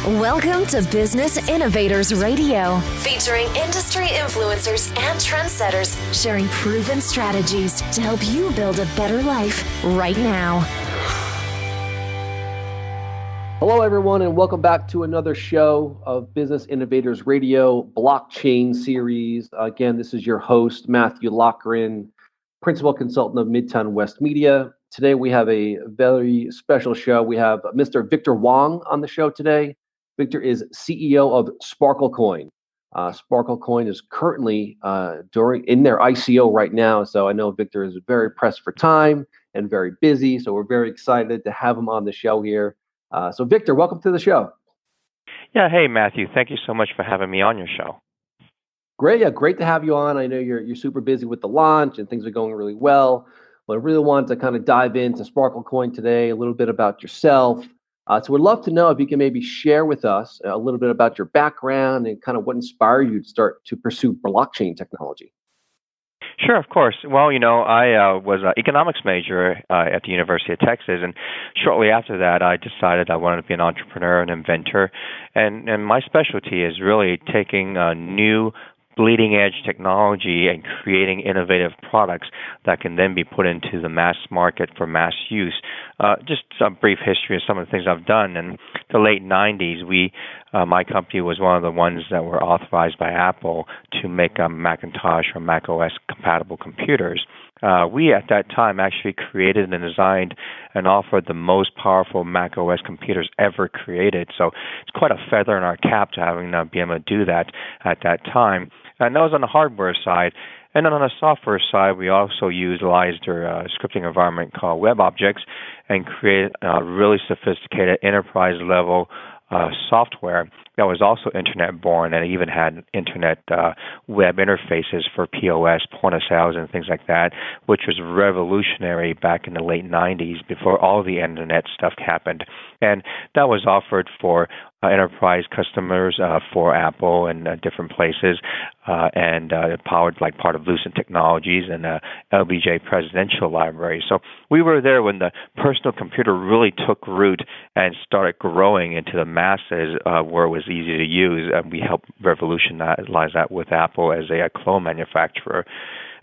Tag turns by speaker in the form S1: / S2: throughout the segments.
S1: Welcome to Business Innovators Radio, featuring industry influencers and trendsetters sharing proven strategies to help you build a better life right now.
S2: Hello, everyone, and welcome back to another show of Business Innovators Radio Blockchain Series. Again, this is your host, Matthew Lochran, Principal Consultant of Midtown West Media. Today, we have a very special show. We have Mr. Victor Wong on the show today. Victor is CEO of Sparkle Coin. Sparkle Coin is currently in their ICO right now, so I know Victor is very pressed for time and very busy, so we're very excited to have him on the show here. So Victor, welcome to the show.
S3: Yeah, hey Matthew, thank you so much for having me on your show.
S2: Great, yeah, great to have you on. I know you're super busy with the launch and things are going really well, but I really wanted to kind of dive into Sparkle Coin today, a little bit about yourself. So we'd love to know if you can maybe share with us a little bit about your background and kind of what inspired you to start to pursue blockchain technology.
S3: Sure, of course. Well, I was an economics major at the University of Texas, and shortly after that, I decided I wanted to be an entrepreneur, an inventor, and my specialty is really taking new bleeding-edge technology and creating innovative products that can then be put into the mass market for mass use. Just some brief history of some of the things I've done. In the late 90s, my company was one of the ones that were authorized by Apple to make Macintosh or Mac OS compatible computers. We, at that time, actually created and designed and offered the most powerful Mac OS computers ever created. So it's quite a feather in our cap to having be able to do that at that time. And that was on the hardware side. And then on the software side, we also utilized a scripting environment called WebObjects and created a really sophisticated enterprise-level software that was also internet-born and even had internet web interfaces for POS, point of sales, and things like that, which was revolutionary back in the late 90s before all the internet stuff happened. And that was offered for enterprise customers for Apple and different places, and powered like part of Lucent Technologies and LBJ Presidential Library. So we were there when the personal computer really took root and started growing into the masses where it was easy to use. And we helped revolutionize that with Apple as a clone manufacturer.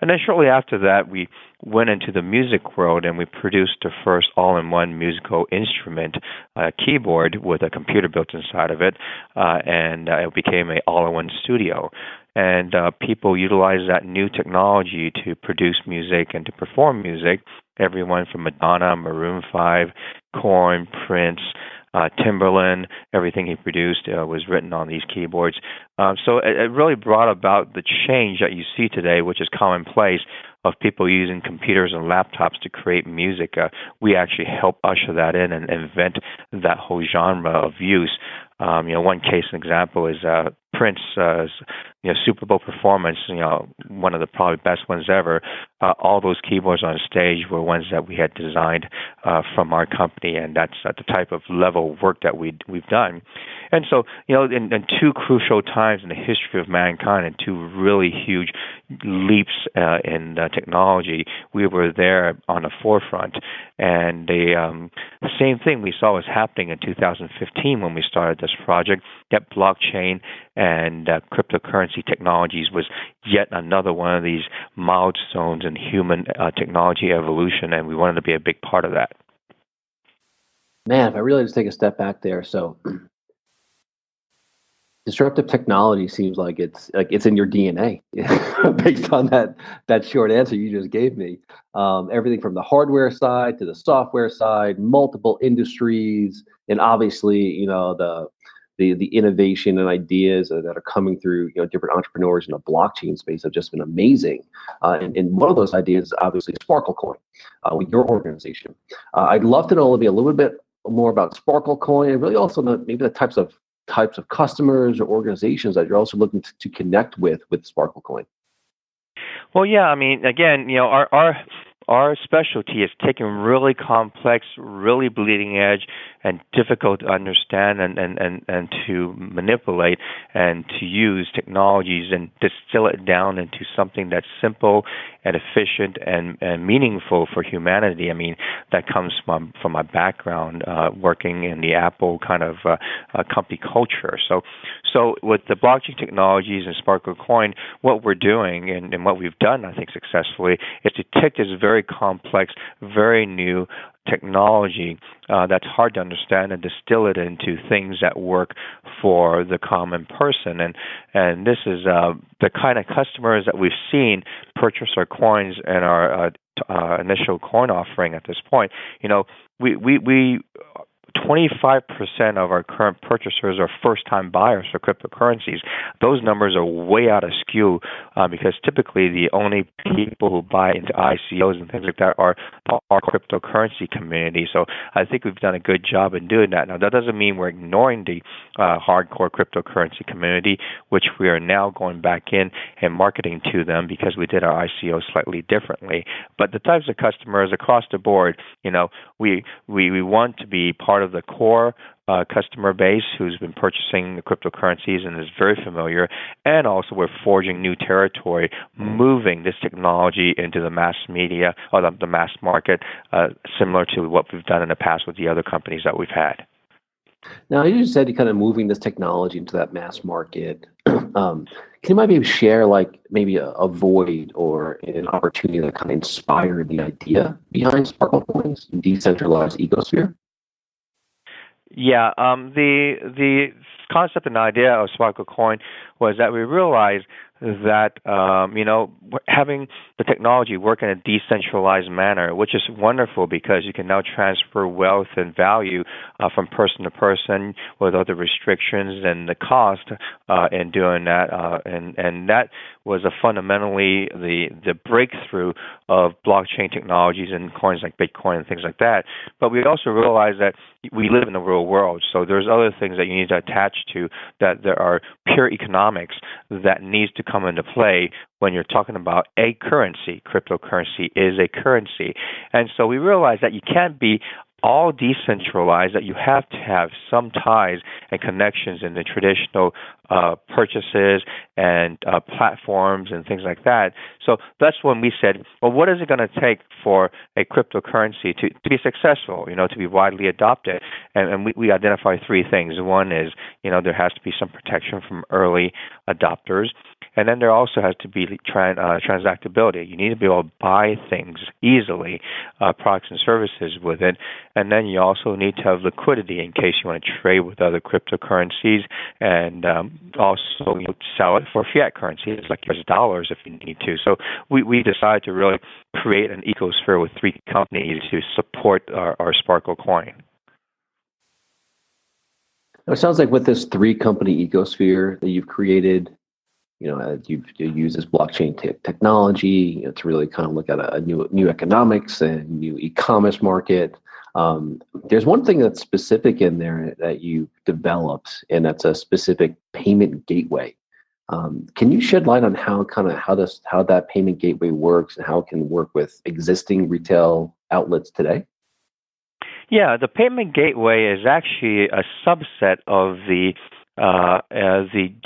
S3: And then shortly after that, we went into the music world and we produced the first all-in-one musical instrument, keyboard with a computer built inside of it, and it became an all-in-one studio. And people utilized that new technology to produce music and to perform music, everyone from Madonna, Maroon 5, Korn, Prince, Timberland, everything he produced was written on these keyboards. So it really brought about the change that you see today, which is commonplace, of people using computers and laptops to create music. We actually help usher that in and invent that whole genre of use. One case and example is Prince, Super Bowl performance, one of the probably best ones ever. All those keyboards on stage were ones that we had designed from our company, and that's the type of level of work that we've done. And so, in two crucial times in the history of mankind and two really huge leaps in technology, we were there on the forefront. And the same thing we saw was happening in 2015 when we started this project. Yet blockchain and cryptocurrency technologies was yet another one of these milestones in human technology evolution, and we wanted to be a big part of that.
S2: Man, if I really just take a step back there, so disruptive technology seems like it's in your DNA, based on that short answer you just gave me. Everything from the hardware side to the software side, multiple industries, and obviously, the innovation and ideas that are coming through, different entrepreneurs in the blockchain space have just been amazing. And one of those ideas is obviously Sparkle Coin, with your organization. I'd love to know maybe a little bit more about Sparkle Coin, and really also maybe the types of customers or organizations that you're also looking to connect with Sparkle Coin.
S3: Well, yeah, I mean, again, our our specialty is taking really complex, really bleeding edge, and difficult to understand and to manipulate and to use technologies and distill it down into something that's simple and efficient and meaningful for humanity. I mean, that comes from my background working in the Apple kind of company culture. So with the blockchain technologies and Sparkle Coin, what we're doing and what we've done, I think, successfully is to take this very complex, very new technology that's hard to understand and distill it into things that work for the common person. And this is the kind of customers that we've seen purchase our coins and our initial coin offering at this point. You know, we 25% of our current purchasers are first-time buyers for cryptocurrencies. Those numbers are way out of skew because typically the only people who buy into ICOs and things like that are our cryptocurrency community. So I think we've done a good job in doing that. Now, that doesn't mean we're ignoring the hardcore cryptocurrency community, which we are now going back in and marketing to them because we did our ICO slightly differently. But the types of customers across the board, you know, we want to be part of the core customer base who's been purchasing the cryptocurrencies and is very familiar, and also we're forging new territory, moving this technology into the mass media or the mass market, similar to what we've done in the past with the other companies that we've had.
S2: Now, you said you're kind of moving this technology into that mass market. Can you maybe share like maybe a void or an opportunity that kind of inspired the idea behind Sparkle Coins, decentralized ecosphere?
S3: Yeah, the concept and idea of Sparkle Coin was that we realized that having the technology work in a decentralized manner, which is wonderful because you can now transfer wealth and value from person to person without the restrictions and the cost in doing that, and that was fundamentally the breakthrough of blockchain technologies and coins like Bitcoin and things like that. But we also realized that we live in the real world, so there's other things that you need to attach to, that there are pure economics that needs to come into play when you're talking about a currency. Cryptocurrency is a currency. And so we realized that you can't be all decentralized, that you have to have some ties and connections in the traditional purchases and platforms and things like that. So that's when we said, well, what is it going to take for a cryptocurrency to be successful, to be widely adopted? And we identify three things. One is, there has to be some protection from early adopters. And then there also has to be transactability. You need to be able to buy things easily, products and services with it. And then you also need to have liquidity in case you want to trade with other cryptocurrencies, and also sell it for fiat currencies like US dollars if you need to. So we decided to really create an ecosphere with three companies to support our Sparkle Coin.
S2: Now, it sounds like with this three-company ecosphere that you've created, you've used this blockchain technology to really kind of look at a new economics and new e-commerce market. There's one thing that's specific in there that you developed, and that's a specific payment gateway. Can you shed light on how that payment gateway works and how it can work with existing retail outlets today?
S3: Yeah, the payment gateway is actually a subset of the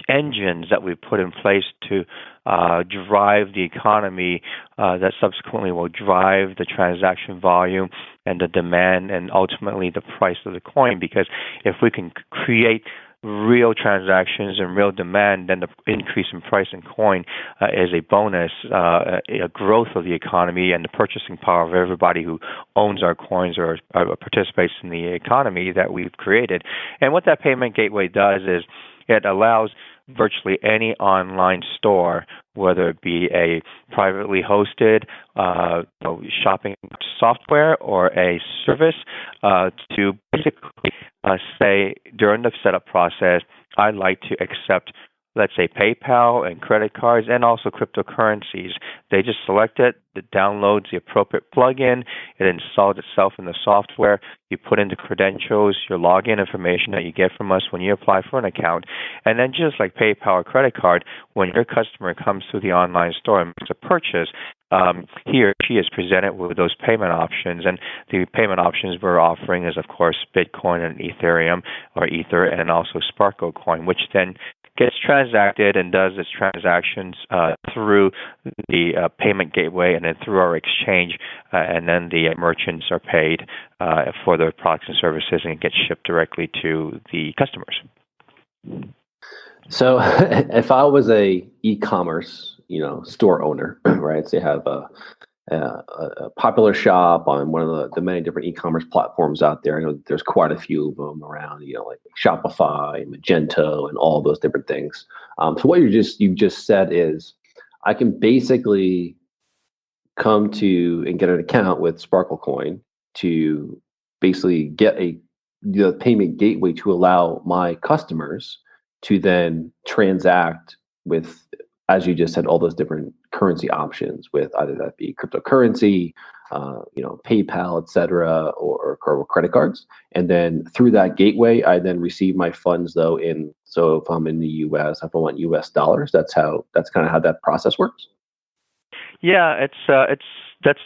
S3: engines that we put in place to drive the economy that subsequently will drive the transaction volume and the demand and ultimately the price of the coin. Because if we can create real transactions and real demand, then the increase in price in coin is a bonus, a growth of the economy and the purchasing power of everybody who owns our coins or participates in the economy that we've created. And what that payment gateway does is it allows virtually any online store, whether it be a privately hosted shopping software or a service, to basically say during the setup process, I'd like to accept, let's say, PayPal and credit cards and also cryptocurrencies. They just select it, it downloads the appropriate plugin, it installs itself in the software, you put in the credentials, your login information that you get from us when you apply for an account, and then just like PayPal or credit card, when your customer comes to the online store and makes a purchase, he or she is presented with those payment options, and the payment options we're offering is, of course, Bitcoin and Ethereum or Ether, and also Sparkle Coin, which then gets transacted and does its transactions through the payment gateway and then through our exchange, and then the merchants are paid for their products and services, and it gets shipped directly to the customers.
S2: So, if I was a e-commerce, store owner, right? So you have a popular shop on one of the many different e-commerce platforms out there. I know there's quite a few of them around, like Shopify, Magento, and all those different things. So what you just said is, I can basically come to and get an account with Sparkle Coin to basically get the payment gateway to allow my customers to then transact with, as you just said, all those different currency options, with either that be cryptocurrency, PayPal, etc., or credit cards. And then through that gateway, I then receive my funds so if I'm in the US, if I want US dollars, that's kind of how that process works.
S3: Yeah, that's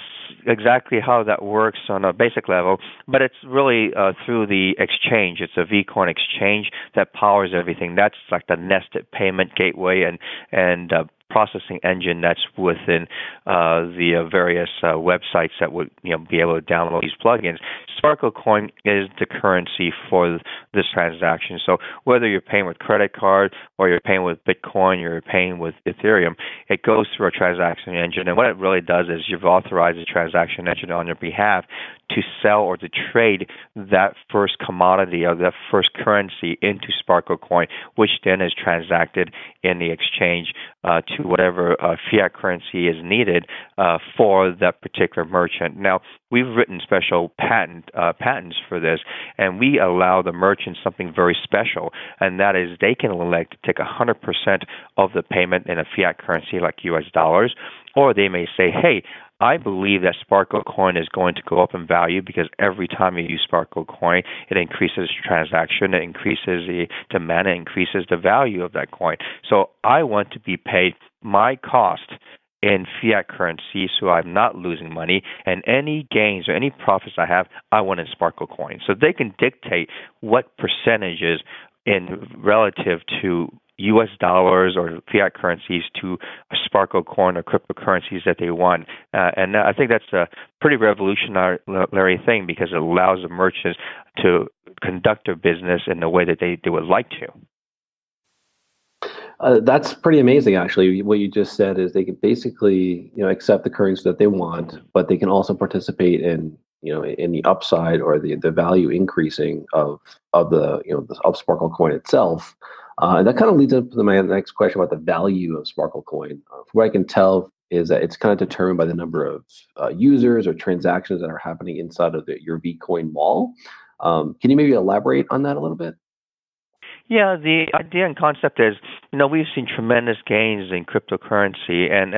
S3: exactly how that works on a basic level, but it's really through the exchange. It's a Vcoin exchange that powers everything. That's like the nested payment gateway and processing engine that's within the various websites that would be able to download these plugins. Sparkle Coin is the currency for this transaction. So whether you're paying with credit card or you're paying with Bitcoin, or you're paying with Ethereum, it goes through a transaction engine. And what it really does is you've authorized the transaction engine on your behalf to sell or to trade that first commodity or that first currency into Sparkle Coin, which then is transacted in the exchange to whatever fiat currency is needed for that particular merchant. Now, we've written special patents for this, and we allow the merchant something very special, and that is they can elect to take 100% of the payment in a fiat currency like US dollars, or they may say, hey, I believe that Sparkle Coin is going to go up in value because every time you use Sparkle Coin, it increases transaction, it increases the demand, it increases the value of that coin. So I want to be paid my cost in fiat currency so I'm not losing money, and any gains or any profits I have, I want in Sparkle Coin. So they can dictate what percentages in relative to US dollars or fiat currencies to Sparkle Coin or cryptocurrencies that they want. And I think that's a pretty revolutionary thing because it allows the merchants to conduct their business in the way that they would like to.
S2: That's pretty amazing, actually. What you just said is they can basically, accept the currency that they want, but they can also participate in the upside or the value increasing of Sparkle Coin itself. And that kind of leads up to my next question about the value of Sparkle Coin. From what I can tell is that it's kind of determined by the number of users or transactions that are happening inside of your Vcoin wall. Can you maybe elaborate on that a little bit?
S3: Yeah, the idea and concept is, we've seen tremendous gains in cryptocurrency, and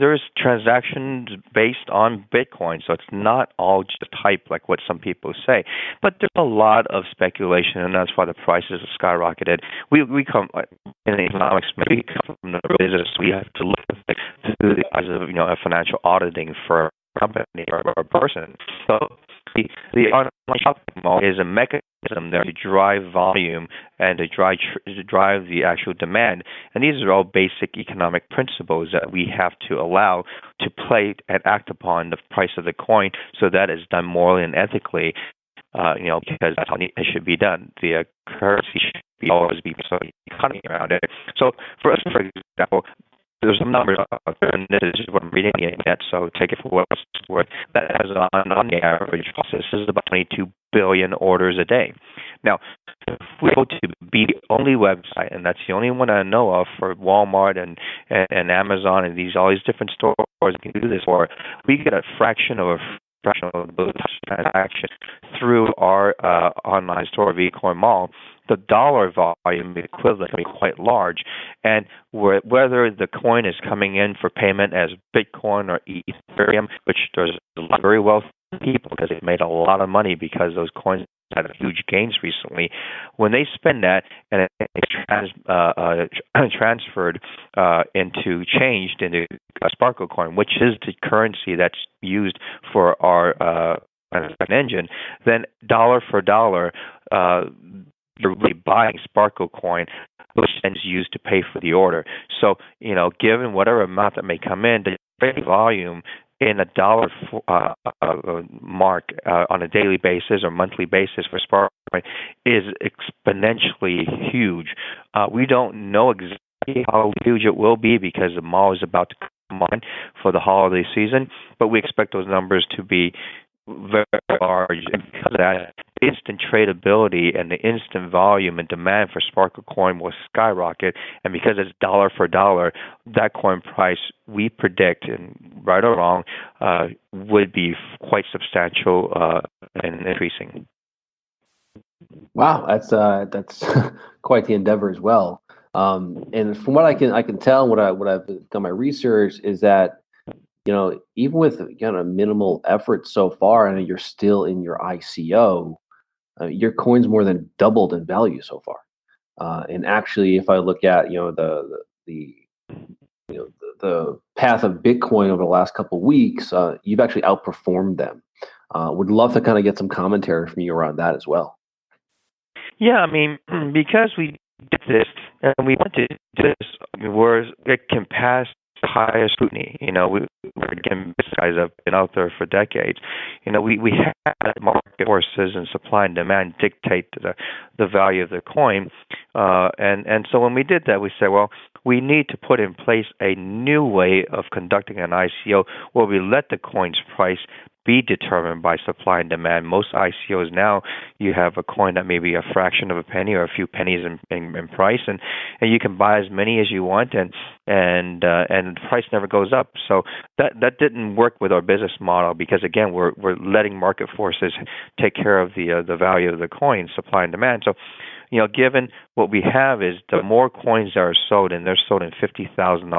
S3: there's transactions based on Bitcoin, so it's not all just hype like what some people say. But there's a lot of speculation, and that's why the prices have skyrocketed. We come in economics, we come from the business. We have to look at through the eyes of a financial auditing for a company or a person. So the online shopping mall is a mechanism there to drive volume and to drive the actual demand. And these are all basic economic principles that we have to allow to play and act upon the price of the coin, so that is done morally and ethically, because that's how it should be done. The currency should always be so economy around it. So for us, for example, there's some numbers out there, and this is what I'm reading on the internet, so take it for what it's worth. That has on the average process is about 22 billion orders a day. Now, if we go to be the only website, and that's the only one I know of for Walmart and Amazon and all these different stores that can do this for, we get a fraction of those transactions through our online store, Vcoin Mall. the dollar volume equivalent can be quite large. And whether the coin is coming in for payment as Bitcoin or Ethereum, which there's a lot of very wealthy people because they've made a lot of money because those coins had huge gains recently. When they spend that and it's transferred changed into a Sparkle Coin, which is the currency that's used for our engine, then dollar for dollar, you're really buying Sparkle Coin, which then is used to pay for the order. So, given whatever amount that may come in, the volume in a dollar mark on a daily basis or monthly basis for Sparkle Coin is exponentially huge. We don't know exactly how huge it will be because the mall is about to come on for the holiday season, but we expect those numbers to be very large, and because of that, instant tradability and the instant volume and demand for Sparkle Coin will skyrocket. And because it's dollar for dollar, that coin price we predict, and right or wrong, would be quite substantial and increasing.
S2: Wow, that's quite the endeavor as well. And from what I can tell, what I've done my research is that even with minimal effort so far, and you're still in your ICO, your coin's more than doubled in value so far. And actually, if I look at the path of Bitcoin over the last couple of weeks, you've actually outperformed them. Would love to kind of get some commentary from you around that as well.
S3: Yeah, I mean, because we did this and we want to do this, where it can pass higher scrutiny. We're again, these guys have been out there for decades. We had market forces and supply and demand dictate the value of the coin, and so when we did that, we said, well, we need to put in place a new way of conducting an ICO where we let the coin's price be determined by supply and demand. Most ICOs now, you have a coin that may be a fraction of a penny or a few pennies in price, and you can buy as many as you want, and the price never goes up. So that didn't work with our business model because again, we're letting market forces take care of the value of the coin, supply and demand. So, given what we have is the more coins that are sold, and they're sold in 50,000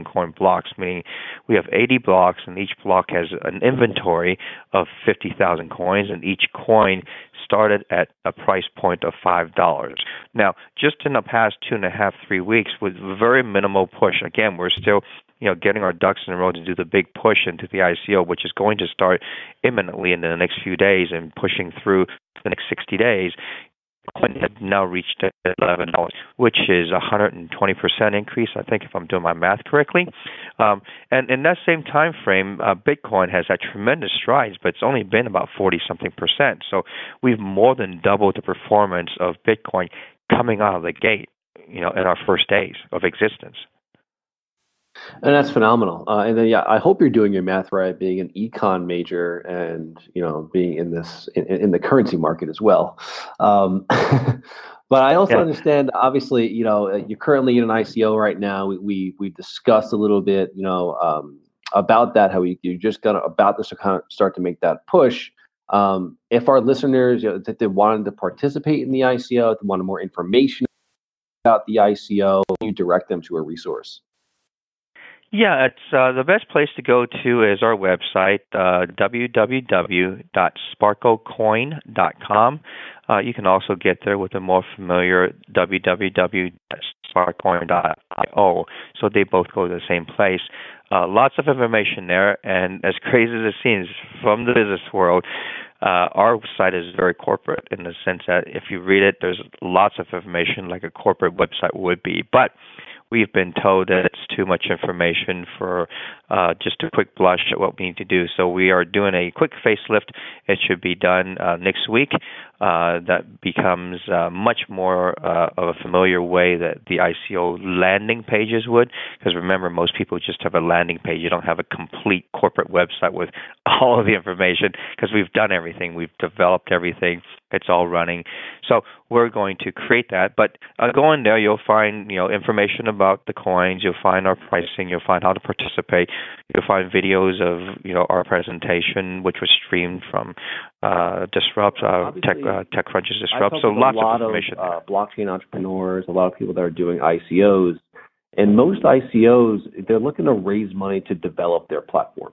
S3: coin blocks, meaning we have 80 blocks, and each block has an inventory of 50,000 coins, and each coin started at a price point of $5. Now, just in the past 2.5, 3 weeks, with very minimal push, again, we're still getting our ducks in a row to do the big push into the ICO, which is going to start imminently in the next few days and pushing through the next 60 days. Coin has now reached $11, which is 120% increase, I think, if I'm doing my math correctly. And in that same time frame, Bitcoin has had tremendous strides, but it's only been about 40-something%. So we've more than doubled the performance of Bitcoin coming out of the gate, in our first days of existence.
S2: And that's phenomenal. And then, I hope you're doing your math right, being an econ major and, being in this, in the currency market as well. But I also understand, obviously, you're currently in an ICO right now. We discussed a little bit, about that, how you're just about to kind of start to make that push. If our listeners, that they wanted to participate in the ICO, if they wanted more information about the ICO, you direct them to a resource.
S3: Yeah, it's the best place to go to is our website, www.sparklecoin.com. You can also get there with a more familiar www.sparklecoin.io. So they both go to the same place. Lots of information there, and as crazy as it seems from the business world, our site is very corporate in the sense that if you read it, there's lots of information like a corporate website would be. But we've been told that it's too much information for just a quick blush at what we need to do. So we are doing a quick facelift. It should be done next week. That becomes much more of a familiar way that the ICO landing pages would. Because remember, most people just have a landing page. You don't have a complete corporate website with all of the information because we've done everything. We've developed everything. It's all running. So we're going to create that. But go in there, you'll find information about the coins. You'll find our pricing. You'll find how to participate. you'll find videos of our presentation, which was streamed from Disrupt, TechCrunch's Disrupt. So lots of information.
S2: A lot of blockchain entrepreneurs, a lot of people that are doing ICOs, and most ICOs, they're looking to raise money to develop their platform.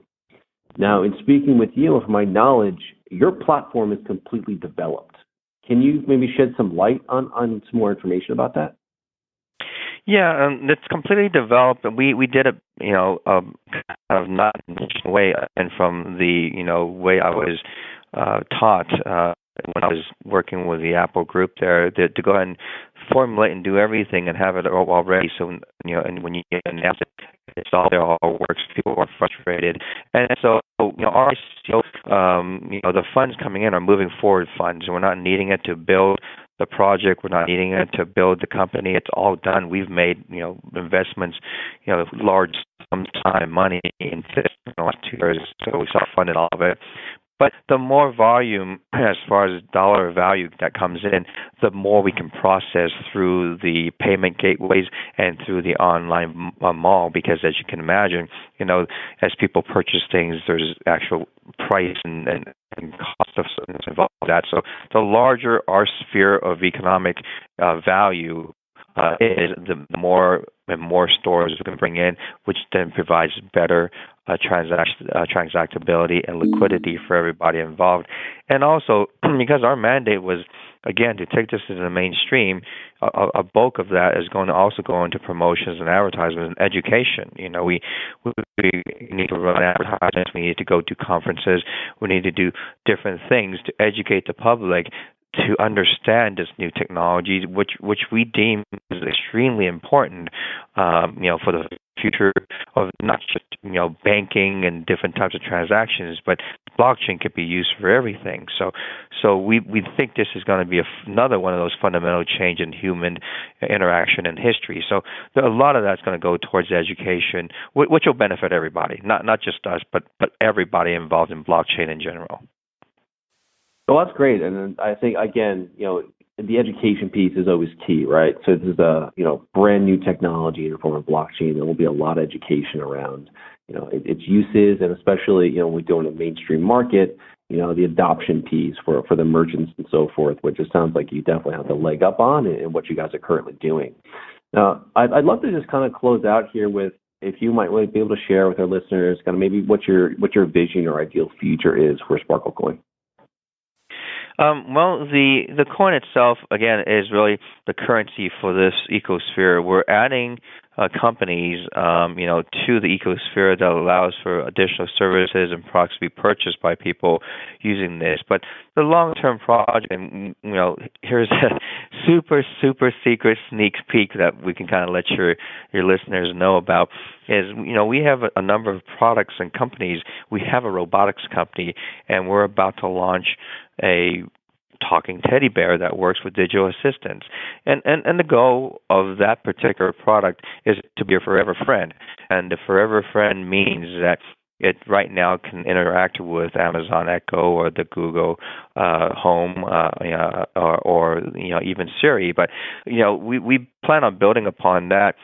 S2: Now, in speaking with you, from my knowledge, your platform is completely developed. Can you maybe shed some light on some more information about that?
S3: Yeah, it's completely developed. We did it, kind of not in a way, and from the way I was taught when I was working with the Apple group there, to go ahead and formulate and do everything and have it all ready. So and when you announce it, it's all there, all works. People are frustrated, and so our ICO, the funds coming in are moving forward funds. We're not needing it to build the project. We're not needing it to build the company. It's all done. We've made investments, large sums of time and money in the last 2 years, so we self-funded all of it. But the more volume, as far as dollar value that comes in, the more we can process through the payment gateways and through the online mall. Because as you can imagine, as people purchase things, there's actual price and cost of involved in that. So the larger our sphere of economic value is, the more and more stores we can bring in, which then provides better transactability and liquidity for everybody involved. And also, because our mandate was, again, to take this to the mainstream, a bulk of that is going to also go into promotions and advertisements and education. We need to run advertisements. We need to go to conferences. We need to do different things to educate the public to understand this new technology, which we deem is extremely important, for the future of not just banking and different types of transactions, but blockchain could be used for everything. So we think this is going to be another one of those fundamental change in human interaction and history. So a lot of that's going to go towards education, which will benefit everybody, not just us, but everybody involved in blockchain in general.
S2: Well, that's great, and I think again, the education piece is always key, right? So this is a brand new technology in the form of blockchain. There will be a lot of education around its uses, and especially when we go in a mainstream market, the adoption piece for the merchants and so forth, which it sounds like you definitely have the leg up on, and what you guys are currently doing. Now, I'd love to just kind of close out here with, if you might be able to share with our listeners, kind of maybe what your vision or ideal future is for Sparkle Coin.
S3: Well, the coin itself, again, is really the currency for this ecosphere. We're adding companies, to the ecosphere that allows for additional services and products to be purchased by people using this. But the long-term project, and here's a super, super secret sneak peek that we can kind of let your listeners know about, is we have a number of products and companies. We have a robotics company, and we're about to launch a talking teddy bear that works with digital assistants. And the goal of that particular product is to be a forever friend. And the forever friend means that it right now can interact with Amazon Echo or the Google Home, or even Siri. But we plan on building upon that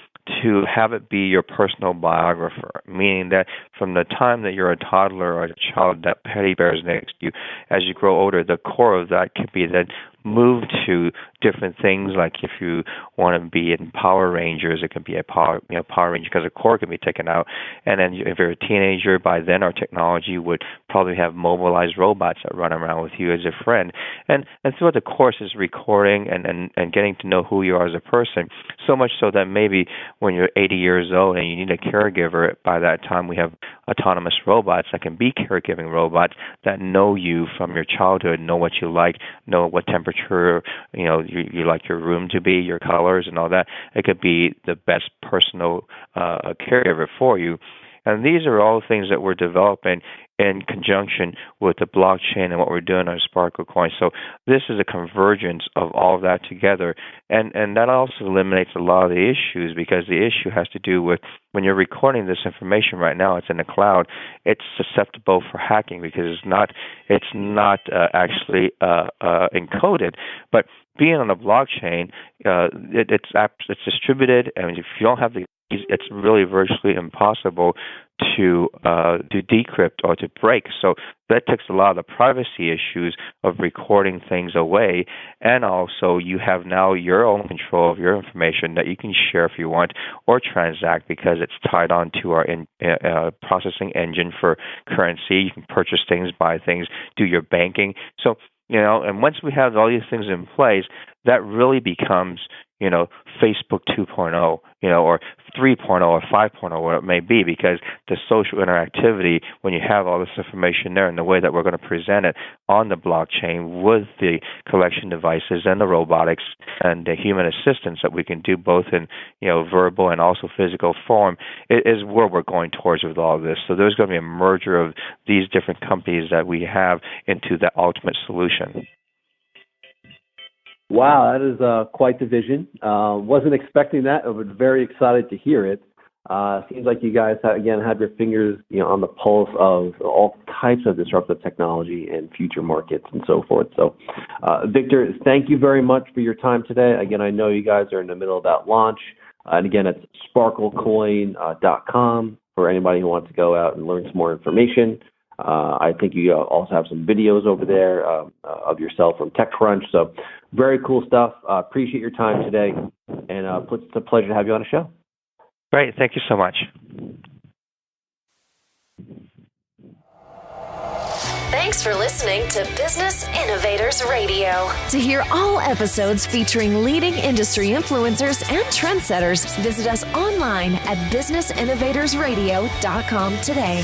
S3: to have it be your personal biographer, meaning that from the time that you're a toddler or a child, that teddy bear is next to you. As you grow older, the core of that can be then moved to different things, like if you want to be in Power Rangers, it can be a Power Ranger, because the core can be taken out. And then if you're a teenager, by then our technology would probably have mobilized robots that run around with you as a friend. And throughout the course is recording and getting to know who you are as a person, so much so that maybe when you're 80 years old and you need a caregiver, by that time we have autonomous robots that can be caregiving robots that know you from your childhood, know what you like, know what temperature you like your room to be, your colors and all that. It could be the best personal caregiver for you. And these are all things that we're developing in conjunction with the blockchain and what we're doing on Sparkle Coin. So this is a convergence of all of that together. And that also eliminates a lot of the issues, because the issue has to do with when you're recording this information right now, it's in the cloud, it's susceptible for hacking because it's not actually encoded. But being on the blockchain, it's distributed, and if you don't have the it's really virtually impossible to decrypt or to break. So that takes a lot of the privacy issues of recording things away, and also you have now your own control of your information that you can share if you want or transact because it's tied on to our processing engine for currency. You can purchase things, buy things, do your banking. So, and once we have all these things in place, that really becomes, Facebook 2.0, or 3.0 or 5.0, what it may be, because the social interactivity, when you have all this information there and the way that we're going to present it on the blockchain with the collection devices and the robotics and the human assistance that we can do both in, verbal and also physical form, it is where we're going towards with all of this. So there's going to be a merger of these different companies that we have into the ultimate solution.
S2: Wow, that is quite the vision. Wasn't expecting that. I was very excited to hear it. Seems like you guys, had your fingers on the pulse of all types of disruptive technology and future markets and so forth. So, Victor, thank you very much for your time today. Again, I know you guys are in the middle of that launch. And again, it's sparklecoin.com for anybody who wants to go out and learn some more information. I think you also have some videos over there of yourself from TechCrunch. So very cool stuff. Appreciate your time today. And it's a pleasure to have you on the show.
S3: Great. Thank you so much.
S1: Thanks for listening to Business Innovators Radio. To hear all episodes featuring leading industry influencers and trendsetters, visit us online at businessinnovatorsradio.com today.